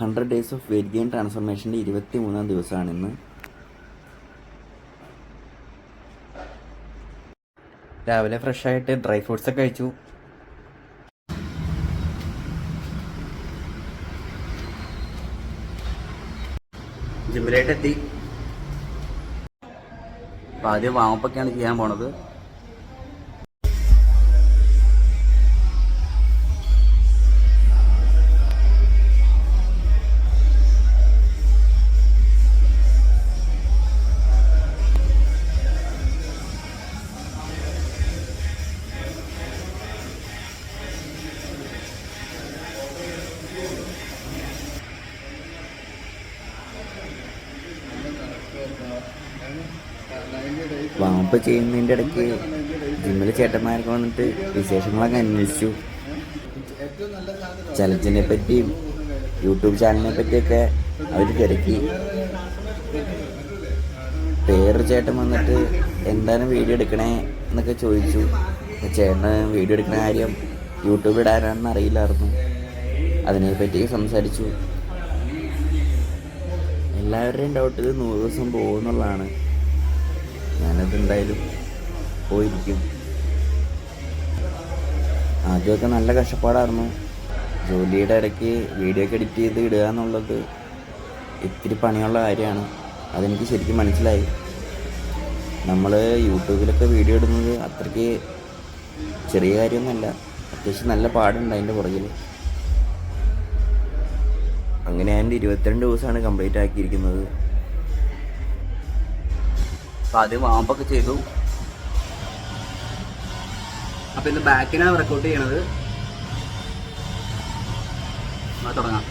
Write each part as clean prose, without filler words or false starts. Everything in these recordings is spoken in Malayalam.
100 ഡേയ്സ് ഓഫ് വെയിറ്റ് ഗെയിൻ ട്രാൻസ്ഫോർമേഷൻ്റെ 23-ാം ദിവസമാണിന്ന്. രാവിലെ ഫ്രഷായിട്ട് ഡ്രൈ ഫ്രൂട്ട്സൊക്കെ കഴിച്ചു. ജിമ്മിലേട്ടെത്തി. അപ്പോൾ ആദ്യം വാമപ്പൊക്കെയാണ് ചെയ്യാൻ പോണത്. വാമപ്പ് ചെയ്യുന്നതിൻ്റെ ഇടയ്ക്ക് ജിമ്മിൽ ചേട്ടന്മാരൊക്കെ വന്നിട്ട് വിശേഷങ്ങളൊക്കെ അന്വേഷിച്ചു. ചലഞ്ചിനെ പറ്റിയും യൂട്യൂബ് ചാനലിനെ പറ്റിയൊക്കെ അവർ തിരക്കി. വേറൊരു ചേട്ടൻ വന്നിട്ട് എന്താണ് വീഡിയോ എടുക്കണേ എന്നൊക്കെ ചോദിച്ചു. ചേട്ടന് വീഡിയോ എടുക്കണ കാര്യം യൂട്യൂബിൽ ഇടാനാണെന്ന് അറിയില്ലായിരുന്നു. അതിനെപ്പറ്റി സംസാരിച്ചു. എല്ലാവരുടെയും ഡൗട്ട് ഇത് 100 ദിവസം പോകുമെന്നുള്ളതാണ്. ഞാനത് എന്തായാലും പോയിരിക്കും. ആദ്യമൊക്കെ നല്ല കഷ്ടപ്പാടായിരുന്നു. ജോലിയുടെ ഇടയ്ക്ക് വീഡിയോ ഒക്കെ എഡിറ്റ് ചെയ്ത് ഇടുക എന്നുള്ളത് ഇത്തിരി പണിയുള്ള കാര്യമാണ്. അതെനിക്ക് ശരിക്കും മനസ്സിലായി. നമ്മൾ യൂട്യൂബിലൊക്കെ വീഡിയോ ഇടുന്നത് അത്രയ്ക്ക് ചെറിയ കാര്യമൊന്നുമല്ല. അത്യാവശ്യം നല്ല പാടുണ്ട് അതിൻ്റെ പുറകിൽ. അങ്ങനെ ഞാൻ 22 ദിവസമാണ് കംപ്ലീറ്റ് ആക്കിയിരിക്കുന്നത്. അപ്പം ആദ്യം വാമ്പൊക്കെ ചെയ്തു. അപ്പം ഇന്ന് ബാക്കിനാണ് വർക്കൗട്ട് ചെയ്യണത്. തുടങ്ങാം.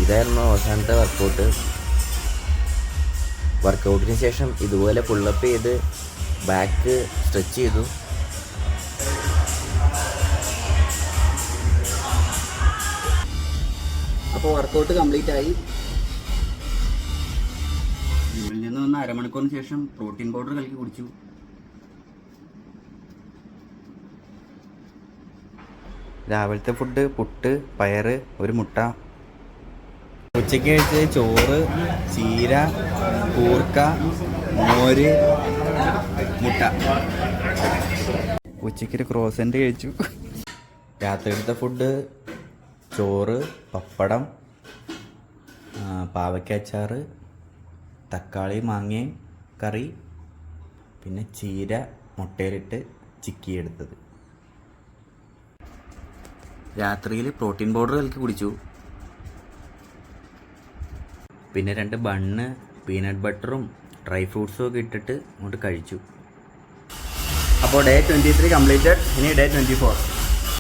ഇതായിരുന്നു അവസാനത്തെ വർക്കൗട്ട്. വർക്കൗട്ടിന് ശേഷം ഇതുപോലെ പുള്ളപ്പ് ചെയ്ത് ബാക്ക് സ്ട്രെച്ച് ചെയ്തു. അപ്പോൾ വർക്കൗട്ട് കംപ്ലീറ്റ് ആയി. ജിമ്മിൽ നിന്ന് വന്ന് അരമണിക്കൂറിന് ശേഷം പ്രോട്ടീൻ പൗഡർ കലക്കി കുടിച്ചു. രാവിലത്തെ ഫുഡ് പുട്ട്, പയറ്, ഒരു മുട്ട. ഉച്ചയ്ക്ക് കഴിച്ചത് ചോറ്, ചീര, കൂർക്ക, മോര്, മുട്ട. ഉച്ചയ്ക്കൊരു ക്രോസൻ്റ് കഴിച്ചു. രാത്രിയിലത്തെ ഫുഡ് ചോറ്, പപ്പടം, പാവയ്ക്കാച്ചാറ്, തക്കാളി മാങ്ങയും കറി, പിന്നെ ചീര മുട്ടയിലിട്ട് ചിക്കിയെടുത്തത്. രാത്രിയിൽ പ്രോട്ടീൻ പൗഡർ കലക്കി കുടിച്ചു. പിന്നെ 2 ബണ്ണ്, പീനട്ട് ബട്ടറും ഡ്രൈ ഫ്രൂട്ട്സും ഒക്കെ ഇട്ടിട്ട് അങ്ങോട്ട് കഴിച്ചു. അപ്പോൾ ഡേ 23 കംപ്ലീറ്റഡ്. ഇനി ഡേ 24.